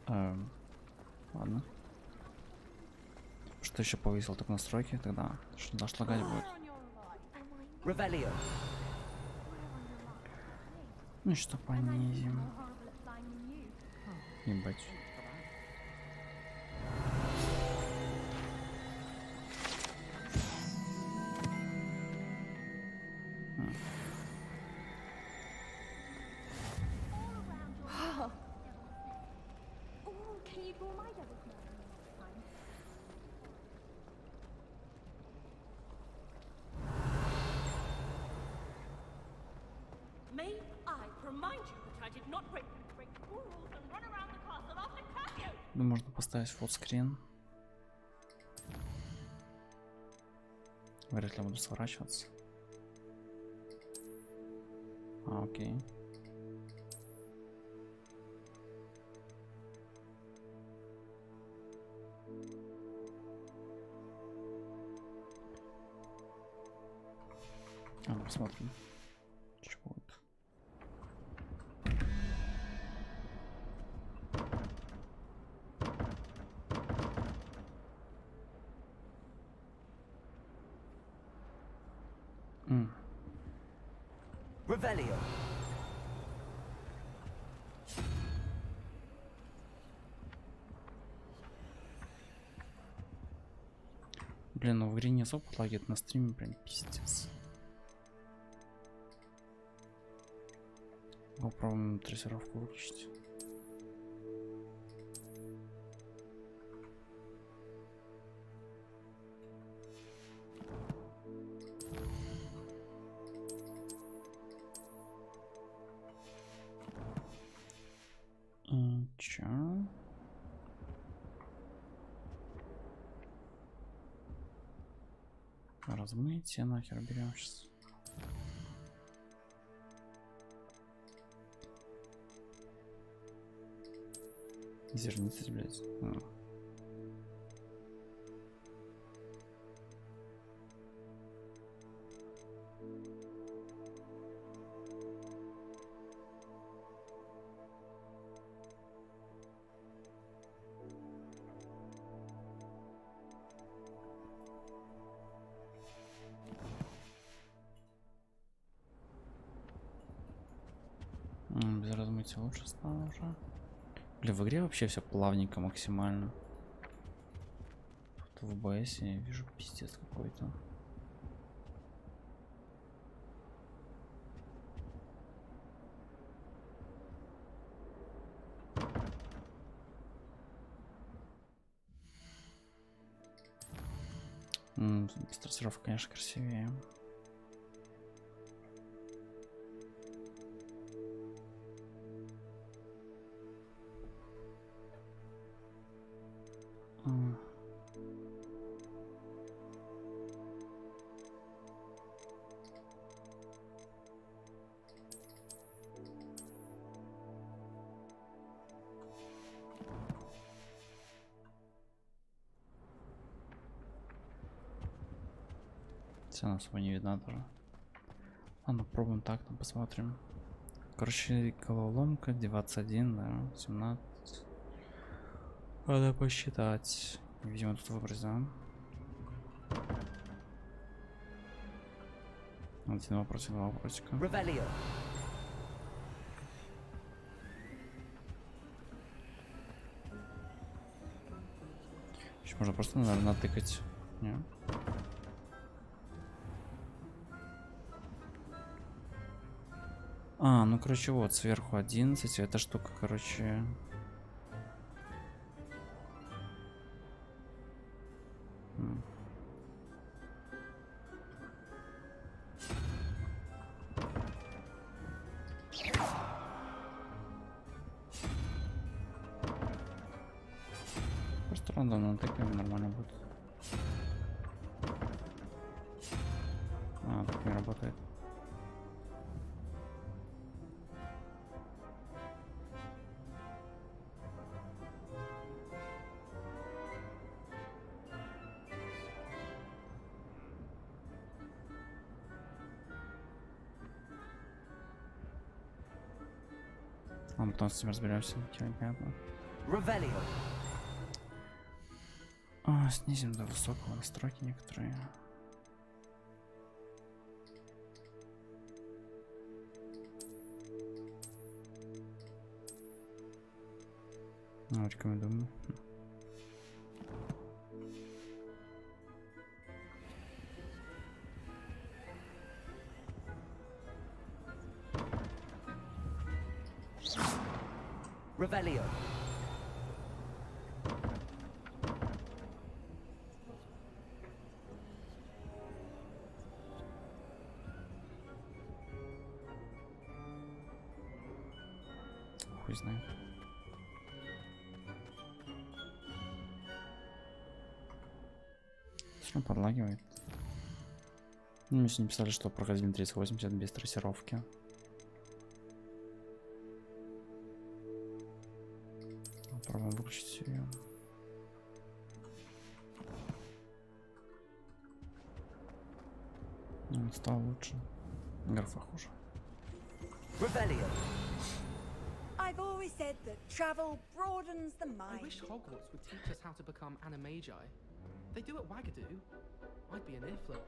Ладно. Что еще повесил так настройки, тогда что лагать будет. Ну что, понизим. Ебать. Ну, можно поставить фуллскрин. Вряд ли буду сворачиваться. Окей. Посмотрим, что будет. Revelio. Блин, ну в игре не особо лагает, на стриме прям пиздец. Попробуем трассировку выключить. И чё? Размытие нахер берем сейчас. Зернитесь, блядь. Без размытия лучше стало уже. Бля, в игре вообще все плавненько максимально. В ОБС я вижу пиздец какой-то. Без трассировки, конечно, красивее. Цена особо не видна тоже. Ладно, пробуем так, там посмотрим. Короче, головоломка 21, да, 17. Надо посчитать. Видимо, тут выбрать, да? Один вопрос, два вопросика. Еще можно просто, наверное, натыкать. Не? Ну короче, вот сверху 11. Эта штука, короче. Просто рандомно натыкаем, нормально будет. Так не работает. Потом с этим разберемся. Понятно. Снизим до высокого настройки некоторые. Рекомендую. Revelio. Хуй знает. Что подлагивает? Ну, мне сегодня писали, что проходим 3080 без трассировки. Попробуем выключить ее. Стало лучше. Графа хуже. I've always said that travel broadens the mind. I wish Hogwarts would teach us how to become animagi. They do at Wagadoo. I'd be an earflip.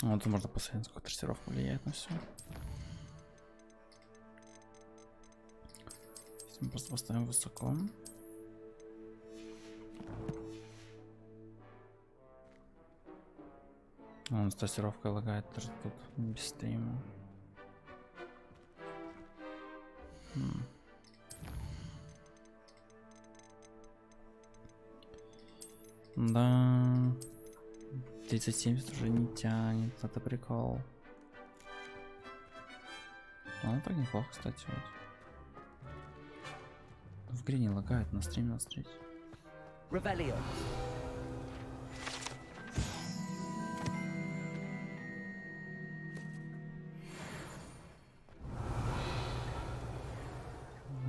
Вот можно посмотреть, сколько трассировка влияет на все. Мы просто поставим высоко. Он с трассировкой лагает даже тут без стрима. Да. 3070 уже не тянет, это прикол. Ну так неплохо, кстати, вот. В игре не лагает, на стриме настрелить. Revelio.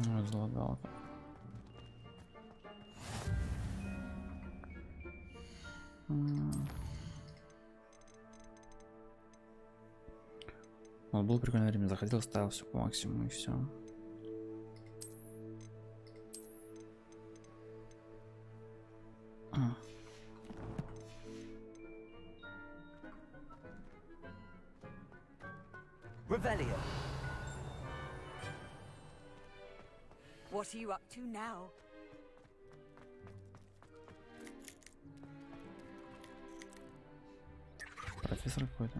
Ну, залагало как. Вот было прикольное время, заходил, ставил все по максимуму и все. Revelio. What are you up to now? Профессор какой-то.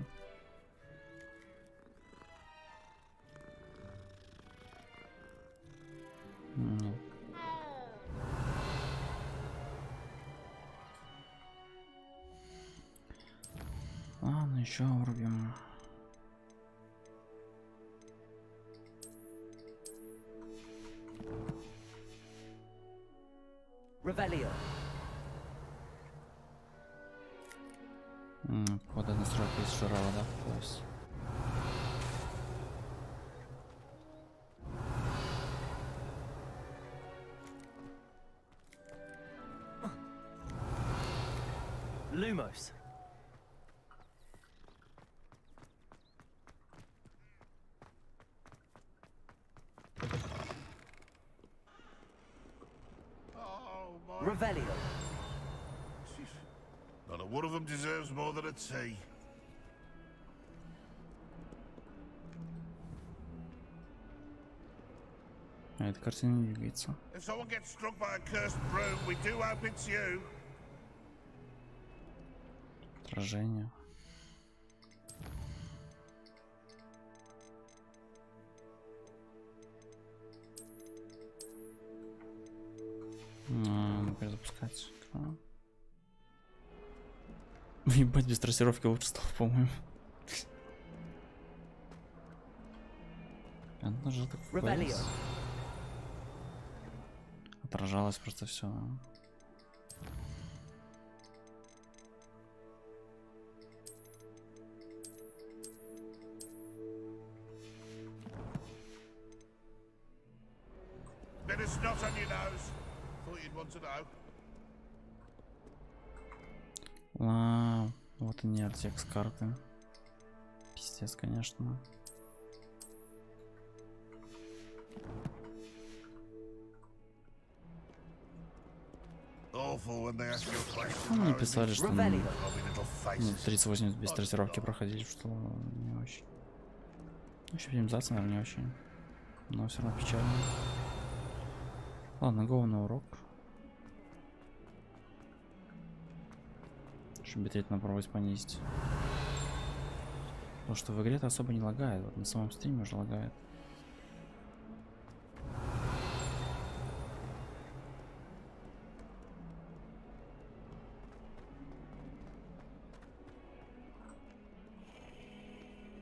Нет. Ладно, еще врубим. Revelio. Вот эта настройка из Жирова, да, то есть. Lumos. Revelio. Not a one of them deserves more than a tea. А эта картина не двигается. If someone gets struck by a cursed broom, we do hope it's you. Отражение. Перезапускать. Ебать, без трассировки лучше стало, по-моему. Это же так FPS. Отражалось просто все. It's not on your nose. Thought you'd want to know. Вау, вот они RTX карты. Пиздец, конечно. Awful when they ask you a question. Ну, мне писали, что Revelio. Lovely little ну, faces. 3080 без тестировки проходили, что не очень. Вообще оптимизация, наверное, не очень. Но все равно печально. Ладно, go на урок. Чтобы битрейт попробовать понизить. Потому что в игре-то особо не лагает. Вот на самом стриме уже лагает.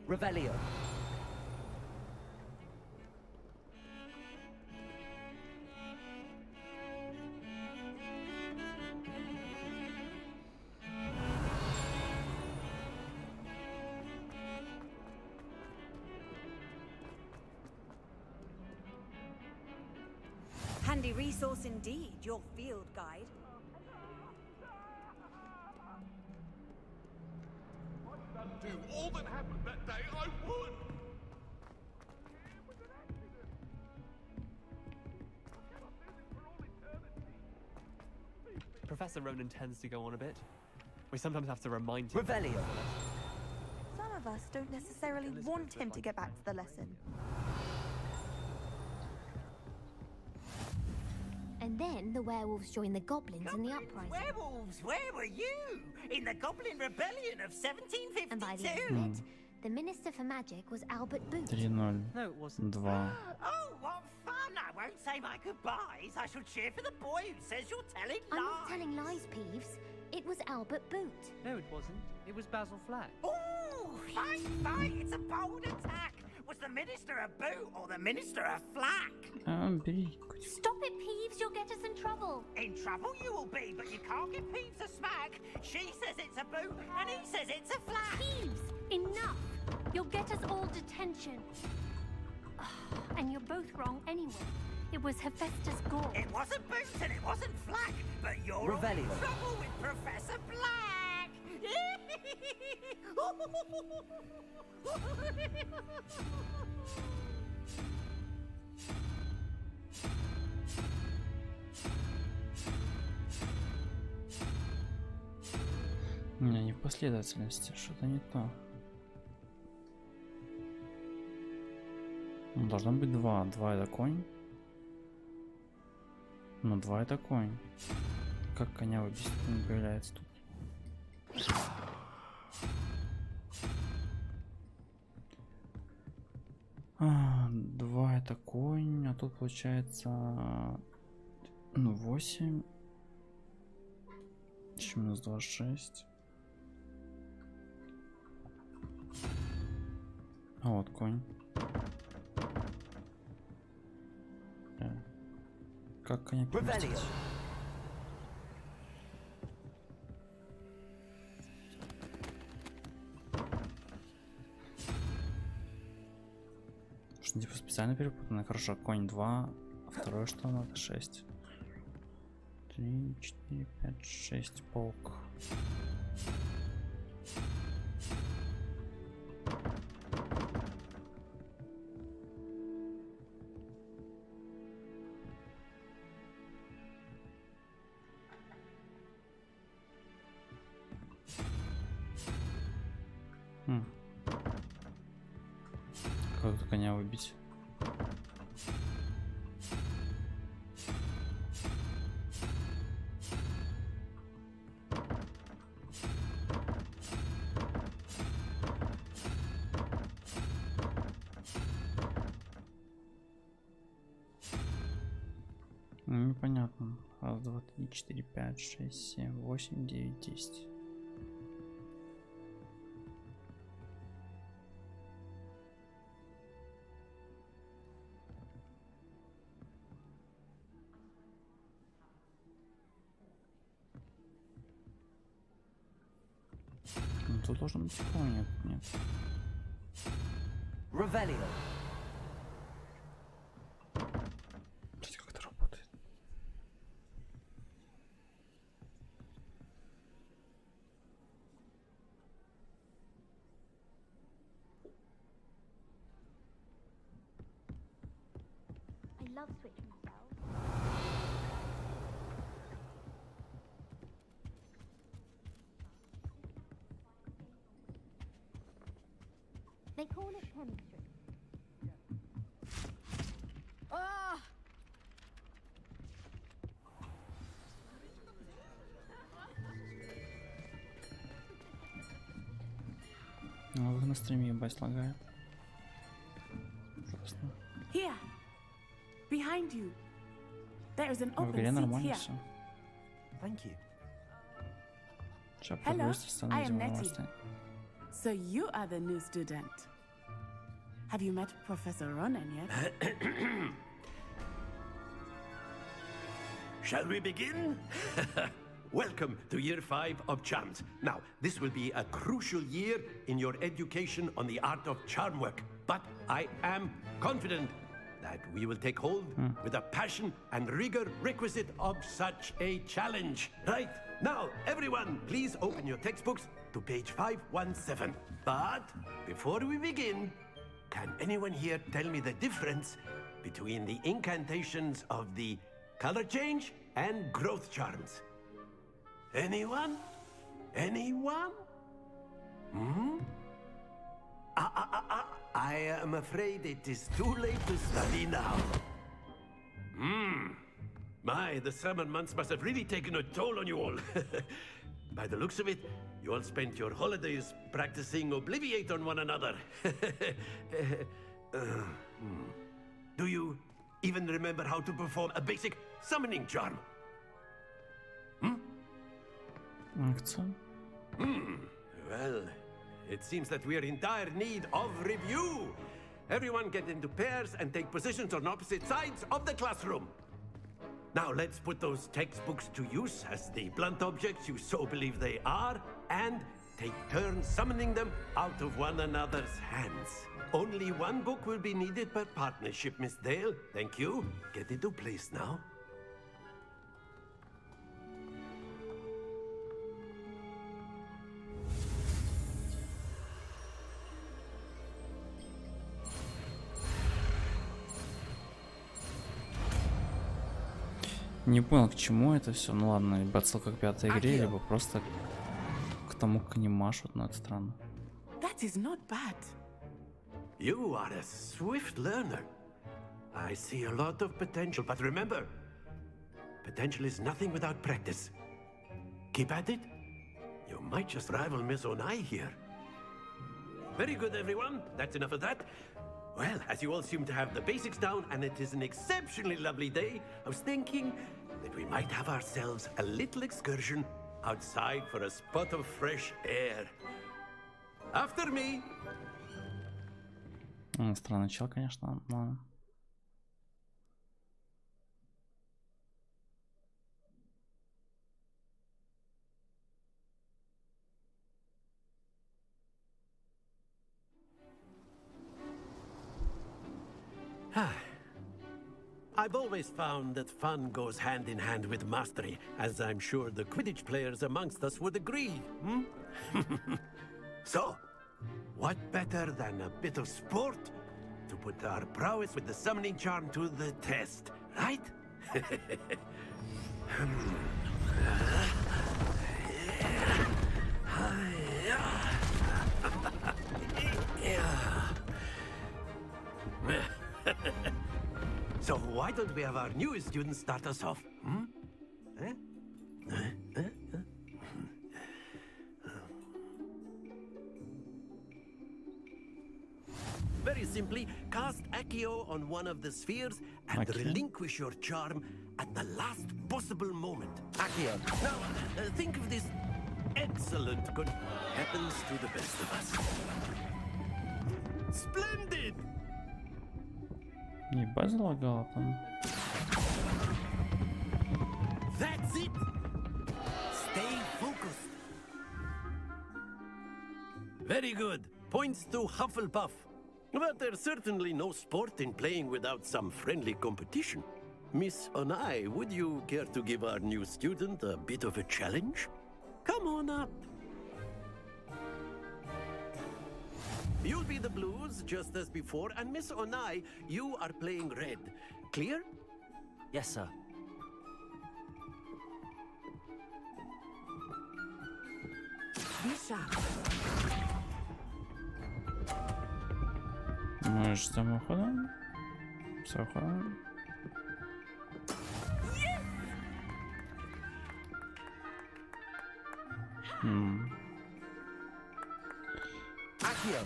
Revelio. Handy resource indeed, your field guide. Do all that happened that day, I would. Professor Ronan tends to go on a bit. We sometimes have to remind him. Revelio. Some of us don't necessarily want him to get back to the lesson. And then the werewolves joined the goblins in the uprising. Werewolves, where were you? In the Goblin Rebellion of 1752? And by the end of it, the Minister for Magic was Albert Boot. 3-0. No, it wasn't. 2. Oh, what fun! I won't say my goodbyes. I shall cheer for the boy who says you're telling lies. I'm not telling lies, Peeves. It was Albert Boot. No, it wasn't. It was Basil Flack. Ooh, fight! It's a bold attack. Was the Minister a boot or the Minister a flack? Бери. Stop it, Peeves. You'll get us in trouble. In trouble you will be, but you can't give Peeves a smack. She says it's a boot and he says it's a flack. Peeves, enough. You'll get us all detention. And you're both wrong anyway. It was Hephaestus Gore. It wasn't boot and it wasn't flack, but you're all in Revelio. trouble with Professor Black. Не в последовательности, что-то не то. Ну, должно быть 2. 2 это конь. Ну, 2 это конь. Как коня выбить не появляется тут? А, 2 это конь, а тут получается, ну, 8. Еще минус 2, 6. А вот конь. Как коня переместить? Revelio. Что типа специально перепутано? Хорошо, конь 2, а второе что надо? 6. 3, 4, 5, 6, полк. Как тут коня выбить? Ну, непонятно. Раз, два, три, 4, 5, 6, 7, 8, 9, 10. Ну, тут должен быть конь, нет, нет. Revelio. Кстати, как это работает? They'll switch themselves. They call it chemistry. Ah! Ну, вы на стриме, ебать, лагает. Ужасно. Here, behind you. There is an В игре open seat нормально here. все. Thank you. Сейчас Hello, прогрузится сцена, I am видимо, Nettie. новостей. So you are the new student. Have you met Professor Ronan yet? Shall we begin? Welcome to year 5 of charms. Now, this will be a crucial year in your education on the art of charm work. But I am confident that we will take hold with the passion and rigor requisite of such a challenge. Right? Now, everyone, please open your textbooks to page 517. But before we begin, can anyone here tell me the difference between the incantations of the color change and growth charms? Anyone? Anyone? I am afraid it is too late to study now. My, the summer months must have really taken a toll on you all. By the looks of it, you all spent your holidays practicing Obliviate on one another. Do you even remember how to perform a basic summoning charm? Акция. Well, it seems that we are in dire need of review. Everyone get into pairs and take positions on opposite sides of the classroom. Now let's put those textbooks to use as the blunt objects you so believe they are, and take turns summoning them out of one another's hands. Only one book will be needed per partnership, Miss Dale. Thank you. Get into place now. Не понял, к чему это все. Ну ладно, либо отсылка к 5-й игре, либо просто к тому, как они машут, но это странно. That is not bad. You are a swift learner. I see a lot of potential, but remember, potential is nothing without practice. Keep at it. You might just rival Miss Onai here. Very good, everyone. That's enough of that. Well, as you all seem to have the basics down, and it is an exceptionally lovely day, I was thinking that we might have ourselves a little excursion outside for a spot of fresh air. After me. Странный чел, конечно, но... I've always found that fun goes hand in hand with mastery, as I'm sure the Quidditch players amongst us would agree. So, what better than a bit of sport to put our prowess with the summoning charm to the test, right? So why don't we have our newest student start us off? Very simply, cast Accio on one of the spheres and relinquish your charm at the last possible moment. Accio. Now, think of this excellent good happens to the best of us. Splendid! Ебать залагало там. That's it! Stay focused. Very good. Points to Hufflepuff. But there's certainly no sport in playing without some friendly competition. Miss Onai, would you care to give our new student a bit of a challenge? Come on up. You'll be the blues, just as before, and Miss Onai, you are playing red. Clear? Yes, sir. Be sharp. Мы ждем ухода. Все, уходим. Accio.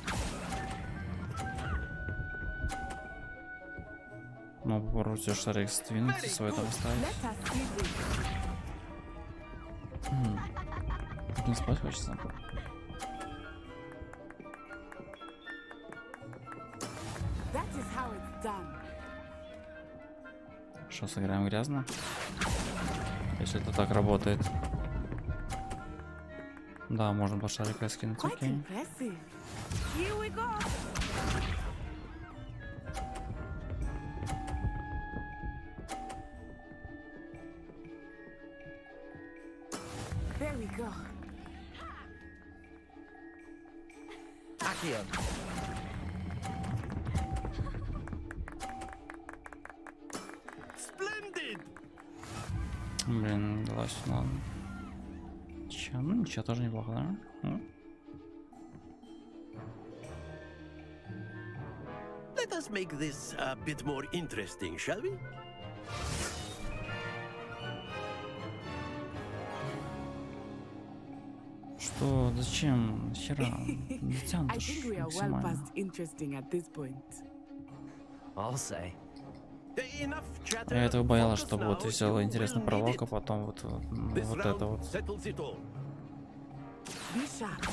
Ну, попробуйте шарик сдвинуть и свой там ставить. Let us see this. Не спать хочется. That is how it's done. Что, сыграем грязно? Если это так работает. Да, можно по шарику скинуть, Quite окей. impressive. Here we go. There we go. Accio. Splendid! Блин, глаз, ладно. Че, ну ничего, тоже неплохо, да? Let us make this a bit more interesting, shall we? Что, зачем? Хера, не I тянут think we are well максимально. past interesting at this point. I'll say. Enough chatter. Я этого боялась, Focus что now. будет веселый, You интересный will need пролог, а it. потом вот This это round вот. settles it all. Be sharp.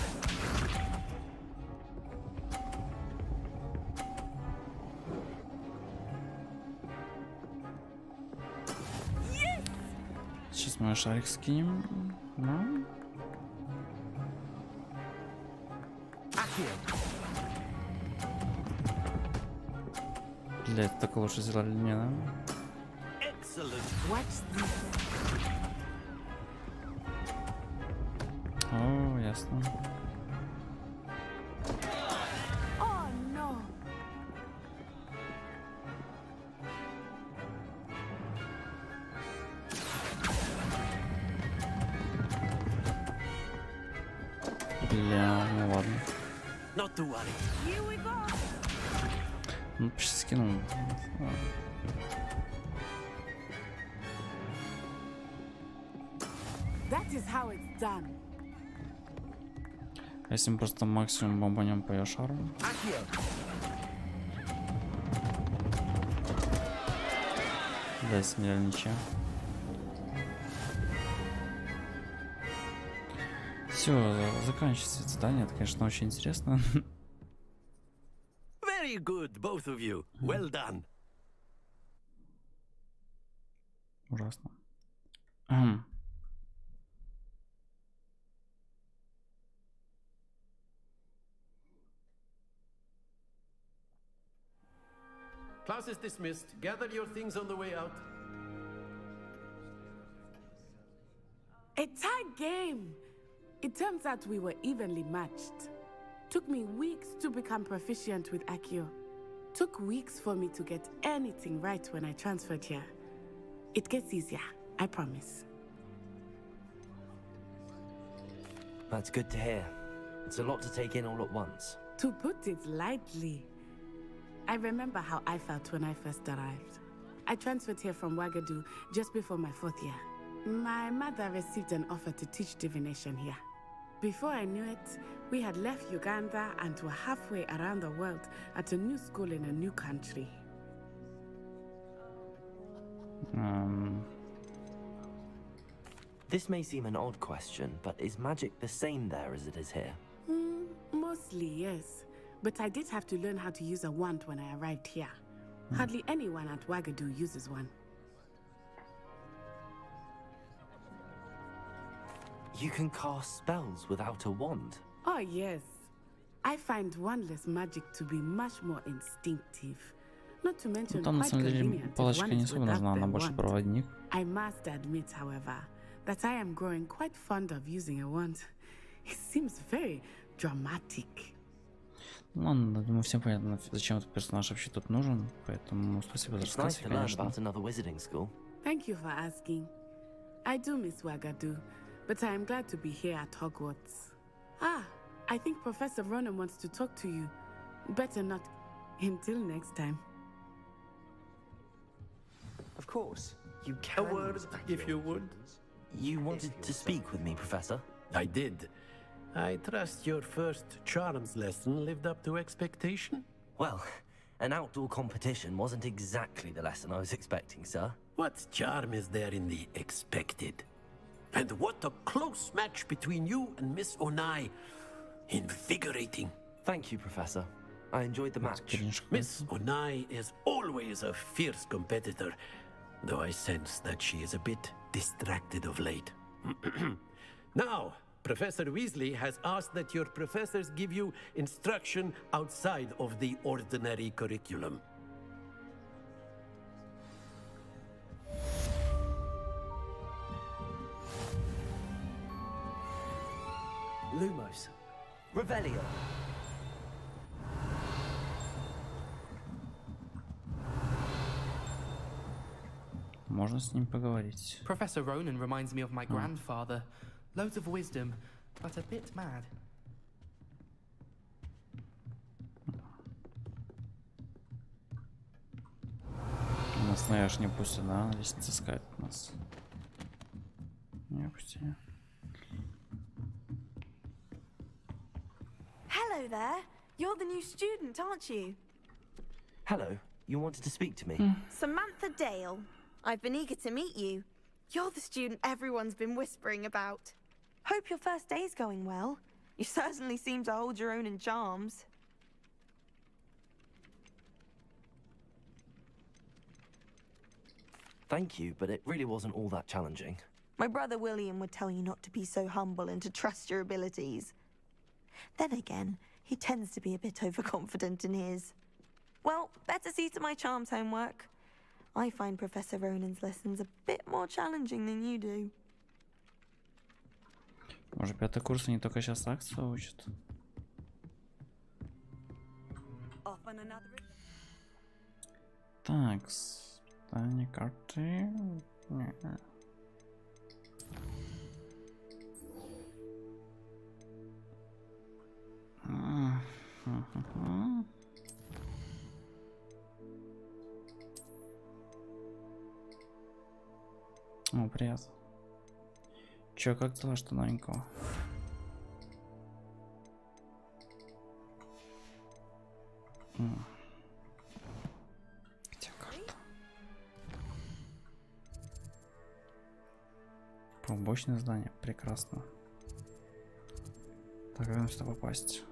Сейчас мы шарик скинем. Ну, Accio. блять, так лучше сделали не, да? Excellent. Watch this. О, ясно. Oh no. Бля, ну ладно. Not to worry. Here we go. Ну, почти скинул. That is how it's done. Если мы просто максимум бомбанем по ее шару. Accio. Да, если реально ничего. Все, заканчивается задание. Это, конечно, очень интересно. Very good, both of you. Well done. Ужасно. Class is dismissed. Gather your things on the way out. A tight game. It turns out we were evenly matched. Took me weeks to become proficient with Accio. Took weeks for me to get anything right when I transferred here. It gets easier, I promise. That's good to hear. It's a lot to take in all at once. To put it lightly, I remember how I felt when I first arrived. I transferred here from Ouagadougou just before my 4th year. My mother received an offer to teach divination here. Before I knew it, we had left Uganda and were halfway around the world at a new school in a new country. This may seem an odd question, but is magic the same there as it is here? Mostly, yes. But I did have to learn how to use a wand when I arrived here. Hardly anyone at Ouagadougou uses one. You can cast spells without a wand. Oh, yes. I find wandless magic to be much more instinctive. Not to mention Там на quite самом деле convenient if палочка one не is особо without нужна, она their больше wand. проводник. I must admit, however, that I am growing quite fond of using a wand. It seems very dramatic. Ладно, думаю, всем понятно, зачем этот персонаж вообще тут нужен, поэтому спасибо за It's рассказ, nice to learn конечно. about another wizarding school. Thank you for asking. I do miss Wagadu, but I am glad to be here at Hogwarts. Ah, I think Professor Ronan wants to talk to you. Better not. Until next time. Of course. You can. A word, if you would. You wanted to speak with me, Professor? I did. I trust your first charms lesson lived up to expectation? Well, an outdoor competition wasn't exactly the lesson I was expecting, sir. What charm is there in the expected? And what a close match between you and Miss Onai. Invigorating. Thank you, Professor. I enjoyed the match. Miss Onai is always a fierce competitor, though I sense that she is a bit distracted of late. Now, Professor Weasley has asked that your professors give you instruction outside of the ordinary curriculum. Lumos. Revelio. Можно с ним поговорить. Professor Ronan reminds me of my grandfather. Loads of wisdom, but a bit mad. Нас, наверное, не пустят, да? Лестница искать нас. Не пустили. Hello there. You're the new student, aren't you? Hello. You wanted to speak to me? Samantha Dale. I've been eager to meet you. You're the student everyone's been whispering about. Hope your first day's going well. You certainly seem to hold your own in charms. Thank you, but it really wasn't all that challenging. My brother William would tell you not to be so humble and to trust your abilities. Then again, he tends to be a bit overconfident in his. Well, better see to my charms homework. I find Professor Ronan's lessons a bit more challenging than you do. Может, пятый курс они только сейчас акцию учат? Так, стане карты. О, привет. Чё, как дела, что новенького? Где карта? Побочное здание, прекрасно. Так, как нам сюда попасть?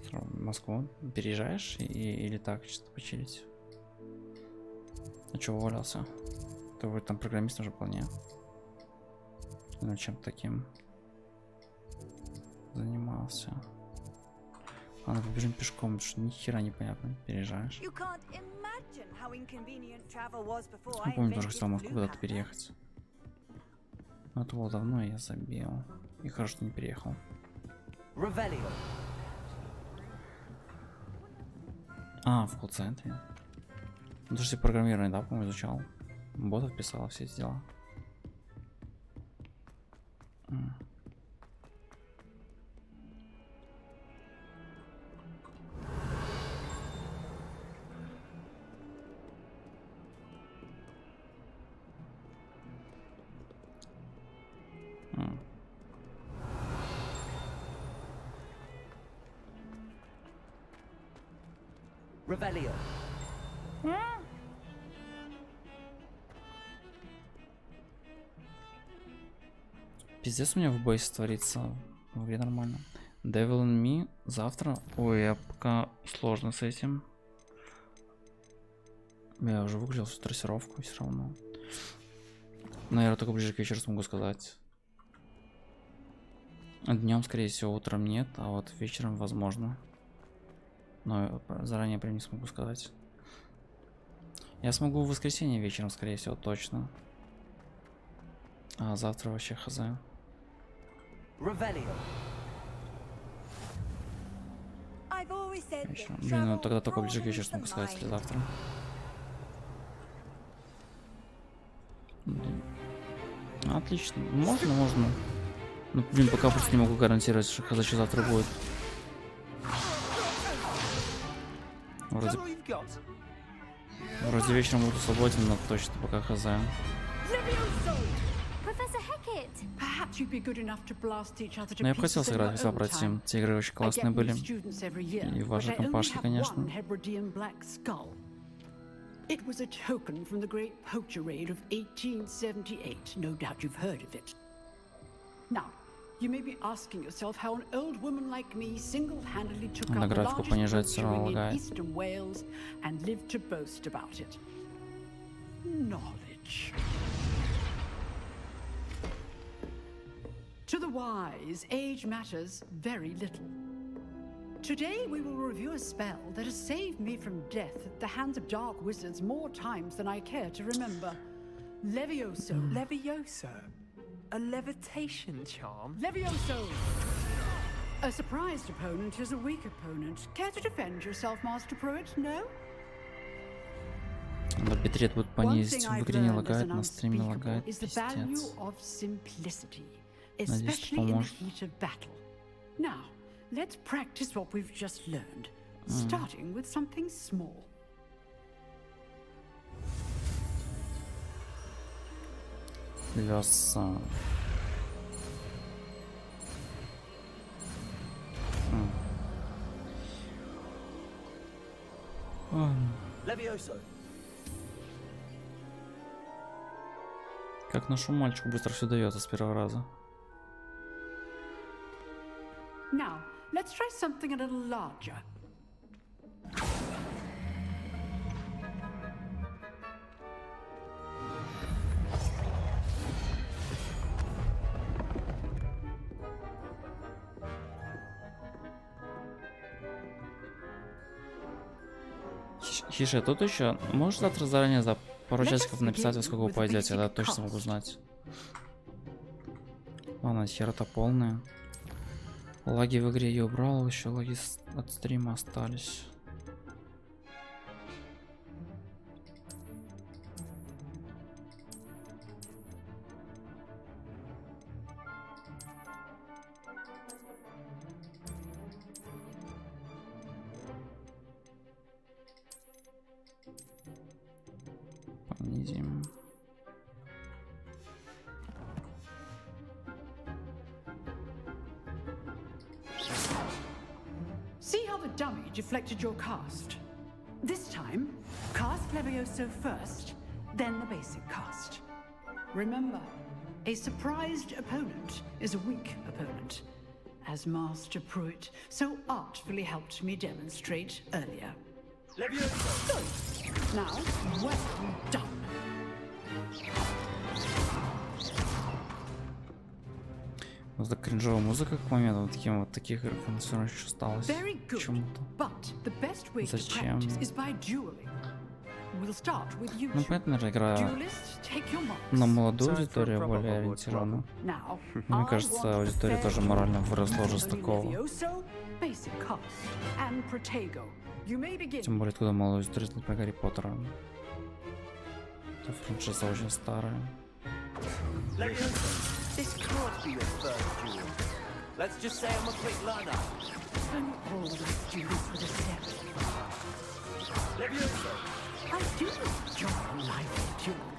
В Москву переезжаешь или так, чисто почилить? А чё уволился? Ты вроде там программист уже вполне. Ну, чем таким занимался. Ладно, побежим пешком, потому что ни хера непонятно. Переезжаешь. Ну, помню, тоже хотел в Москву куда-то переехать. Но это было давно, и я забил. И хорошо, что не переехал. А, в колл-центре. Ну, ты же программирование, да, по-моему, изучал. Ботов писал, все эти дела. Revelio. Пиздец, у меня в бойсе творится. В игре нормально. Devil in Me завтра. Ой, я пока сложно с этим. Я уже выключил всю трассировку все равно. Наверное, только ближе к вечеру смогу сказать. Днем, скорее всего, утром нет, а вот вечером возможно. Но заранее прям не смогу сказать. Я смогу в воскресенье вечером, скорее всего, точно. А завтра вообще хз. I've always said that Блин, ну тогда только travel ближе к вечеру broadens смогу the сказать, или mind. завтра. Отлично. Можно. Ну, блин, пока просто не могу гарантировать, что хз что завтра будет. Вроде вечером буду свободен, но точно пока хз. Но я бы хотел сыграть в Собратьям. Те игры очень классные были. И ваши компашки, конечно. It was a token from the great poacher raid of 1878. No doubt you've heard of it. Now, you may be asking yourself how an old woman like me single-handedly took out the largest poacher ring in eastern Wales and lived to boast about it. Knowledge. To the wise, age matters very little. Today we will review a spell that has saved me from death at the hands of dark wizards more times than I care to remember. Levioso. Levioso? A levitation charm? Levioso! A surprised opponent is a weak opponent. Care to defend yourself, Master Pruitt? No? Но битрейт будет понизить, в игре не лагает, на стриме лагает, пиздец. Надеюсь, поможет. Now, let's practice what we've just learned, starting with something small. Лёса. Levioso. Как нашему мальчику быстро все дается с первого раза. Now, let's try something a little larger. Хише, тут еще можешь завтра заранее за пару часиков написать, во сколько вы пойдете, я точно могу знать. Ладно, хера-то полная. Лаги в игре я убрал, еще лаги от стрима остались. Понизим. See how the dummy deflected your cast? This time, cast Levioso first, then the basic cast. Remember, a surprised opponent is a weak opponent, as Master Pruitt so artfully helped me demonstrate earlier. Levioso! Good. Now, well done. Вот так кринжовая музыка к моменту, вот таким вот таких игр все равно еще осталось. Почему-то. Зачем? Ну, понятно же, игра на молодую аудиторию более ориентирована. Мне кажется, аудитория тоже морально выросла уже с такого. Тем более, откуда молодая аудитория знает про Гарри Поттера. Эта франшиза очень старая. This could be your first duel. Let's just say I'm a quick learner. And all the students with a step. Levioso. I do enjoy a lively duel.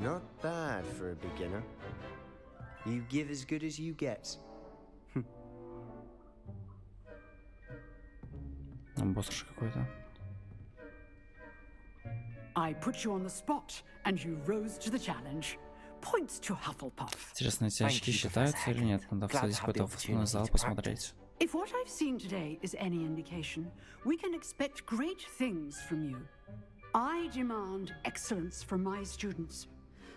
Not bad for a beginner. You give as good as you get. Босс какой-то. I put you on the spot, and you rose to the challenge. Points to Hufflepuff. Интересно, эти очки считаются или нет? Надо сходить в какой-то воспитательный зал посмотреть. If what I've seen today is any indication, we can expect great things from you. I demand excellence from my students.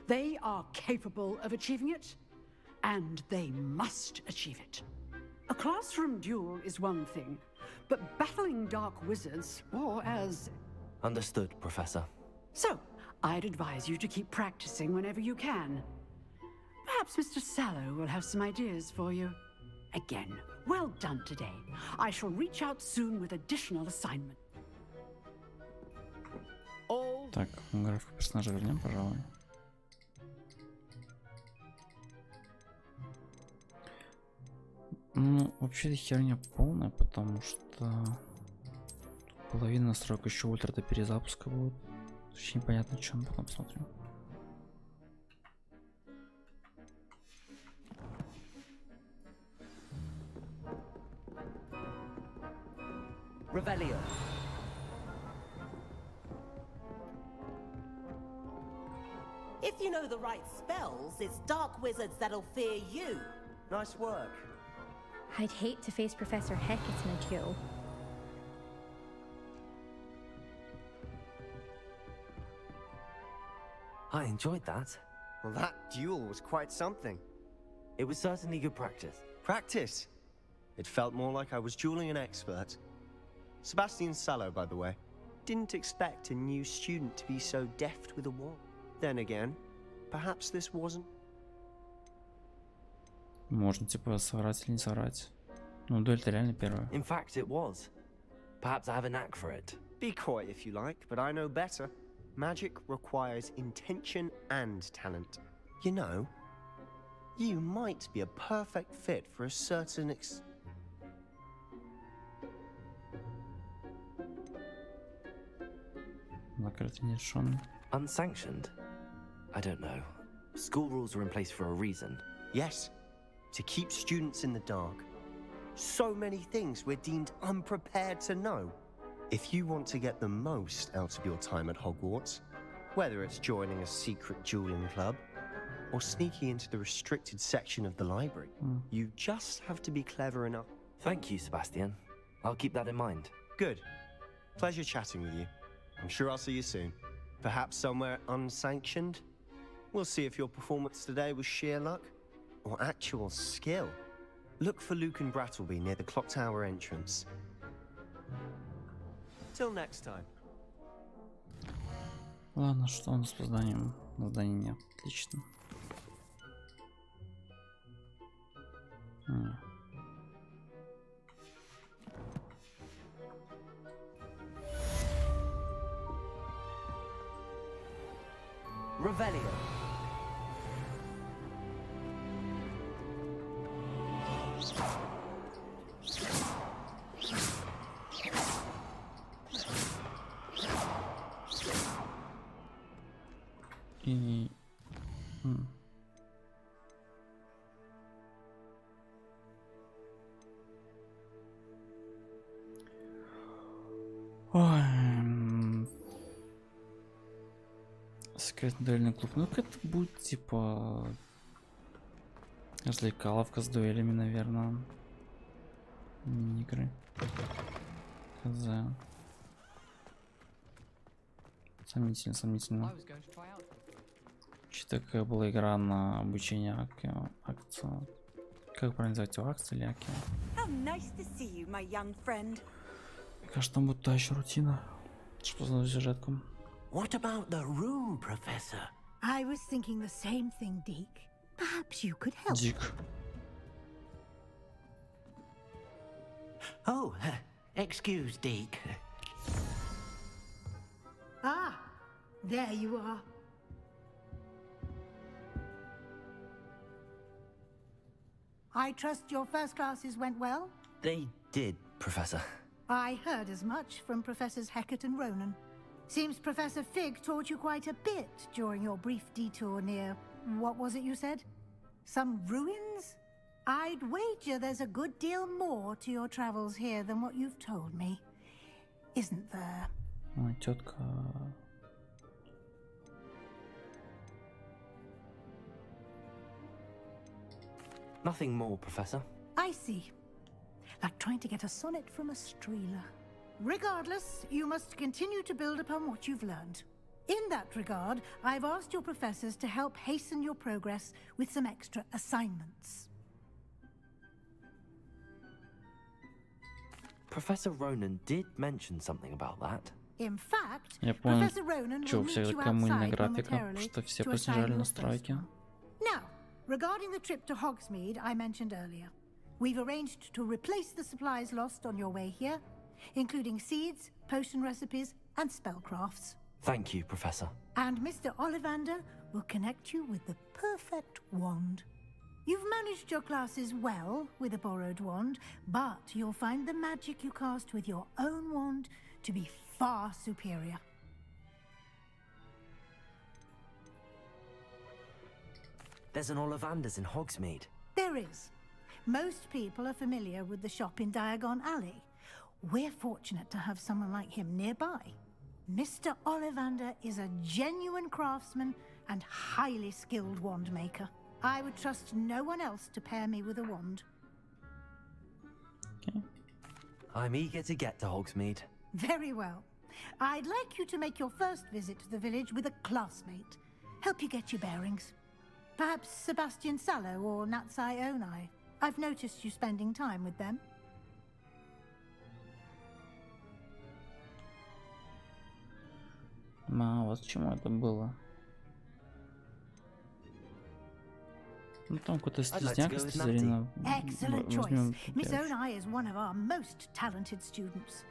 They are capable of achieving it, and they must achieve it. A classroom duel is one thing, but battling dark wizards, or as... Understood, Professor. So, I'd advise you to keep practicing whenever you can. Perhaps Mr. Sallow will have some ideas for you. Again, well done today. I shall reach out soon with additional assignments. all. Так, графику персонажа вернем, пожалуй. Ну, вообще это херня полная, потому что половина настройок еще ультра до перезапуска будет. Вообще непонятно, что мы потом посмотрим. Revelio. If you know the right spells, it's dark wizards that'll fear you. Nice work. I'd hate to face Professor Hecate in a duel. I enjoyed that. Well, that duel was quite something. It was certainly good practice. Practice? It felt more like I was dueling an expert. Sebastian Sallow, by the way. Didn't expect a new student to be so deft with a wand. Then again, perhaps this wasn't. Можно типа соврать или не соврать. Ну, дуэль-то реально первая. In fact, it was. Perhaps I have a knack for it. Be coy if you like, but I know better. Magic requires intention and talent. You know, you might be a perfect fit for a certain Закрытый не решен. Unsanctioned? I don't know. School rules are in place for a reason. Yes, to keep students in the dark. So many things we're deemed unprepared to know. If you want to get the most out of your time at Hogwarts, whether it's joining a secret dueling club or sneaking into the restricted section of the library, you just have to be clever enough. Thank you, Sebastian. I'll keep that in mind. Good. Pleasure chatting with you. I'm sure I'll see you soon. Perhaps somewhere unsanctioned? We'll see if your performance today was sheer luck or actual skill. Look for Luke and Brattleby near the clock tower entrance. Till next time. Ладно, что у нас по зданиям? На здании нет. Отлично. Revelio. И... Ой. Секретный дуэльный клуб. Ну, это будет типа развлекаловка с дуэлями, наверное. Мини-игры. Хз. Сомнительно. Что такая была игра на обучение акции. Как правильно называть его, акции или аки? How nice to see you, my young friend. Мне кажется, там будет та еще рутина. Что за сюжетку? What about the room, Professor? I was thinking the same thing, Deke. Perhaps you could help. Дик. Oh, excuse, Deke. Ah, there you are. I trust your first classes went well? They did, Professor. I heard as much from Professors Hecate and Ronan. Seems Professor Fig taught you quite a bit during your brief detour near... what was it you said? Some ruins? I'd wager there's a good deal more to your travels here than what you've told me. Isn't there? Ой, тетка. Nothing more, Professor. I see. Like trying to get a sonnet from a streeler. Regardless, you must continue to build upon what you've learned. In that regard, I've asked your professors to help hasten your progress with some extra assignments. Professor Ronan did mention something about that. In fact, Я понял, Professor Ronan will что meet всегда you коммунная outside графика, momentarily что все to поснижали assign your настройки. first one. Now, regarding the trip to Hogsmeade I mentioned earlier, we've arranged to replace the supplies lost on your way here, including seeds, potion recipes, and spellcrafts. Thank you, Professor. And Mr. Ollivander will connect you with the perfect wand. You've managed your classes well with a borrowed wand, but you'll find the magic you cast with your own wand to be far superior. There's an Ollivander's in Hogsmeade. There is. Most people are familiar with the shop in Diagon Alley. We're fortunate to have someone like him nearby. Mr. Ollivander is a genuine craftsman and highly skilled wand maker. I would trust no one else to pair me with a wand. Okay. I'm eager to get to Hogsmeade. Very well. I'd like you to make your first visit to the village with a classmate. Help you get your bearings. Perhaps Sebastian Sallow or Natsai Onai. I've noticed you spending time with them. Вот к чему это было. Ну там какой-то слизняк из Сизерина. Excellent choice. Miss Onai is one of our most talented students.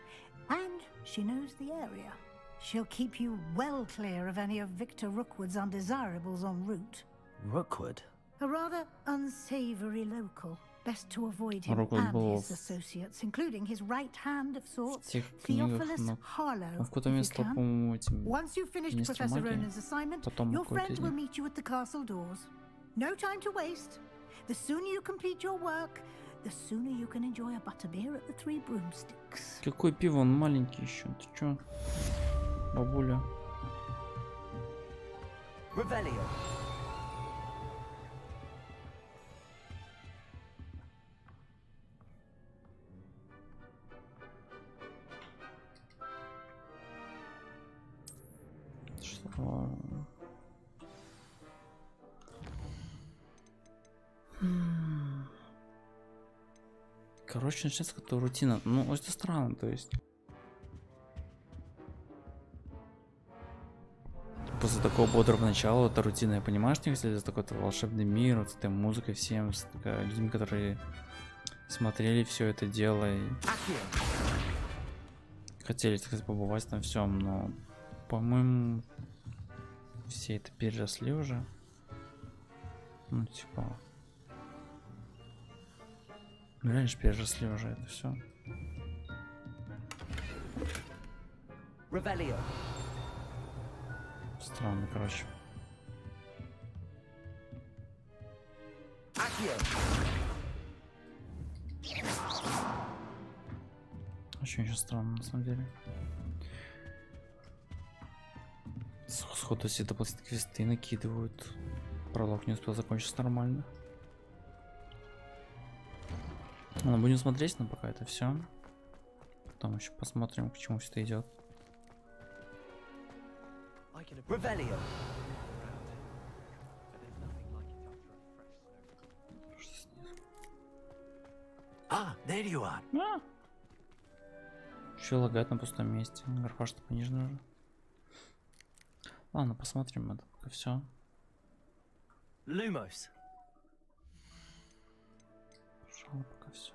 And she knows the area. She'll keep you well clear of any of Victor Rookwood's undesirables en route. Rookwood? A rather unsavory local. Best to avoid him and his associates, including his right hand of sorts, Theophilus Harlow. Once you've finished Professor Ronan's assignment, your friend will meet you at the castle doors. No time to waste. The sooner you complete your work, the sooner you can enjoy a butterbeer at the Three Broomsticks. Какое пиво, он маленький еще. Ты чё, бабуля? Revelio. Короче, начинается какая-то рутина. Ну, это странно, то есть. После такого бодрого начала, это рутина, я понимаю, что если это такой-то волшебный мир, вот с этой музыкой всем, с людьми, которые смотрели все это дело и хотели, так сказать, побывать там всем, но, по-моему, все это переросли уже. Ну, типа... Реально же переросли уже это все. Revelio. Странно, короче. Очень странно, на самом деле. Сходу все дополнительные квесты накидывают. Пролог не успел закончиться нормально. Ладно, будем смотреть, но пока это все. Потом еще посмотрим, к чему все это идет. Revelio. Ah, there you are. Еще лагает на пустом месте. Графа что понижена уже. Ладно, посмотрим это пока все. Lumos. Пожалуй, пока все.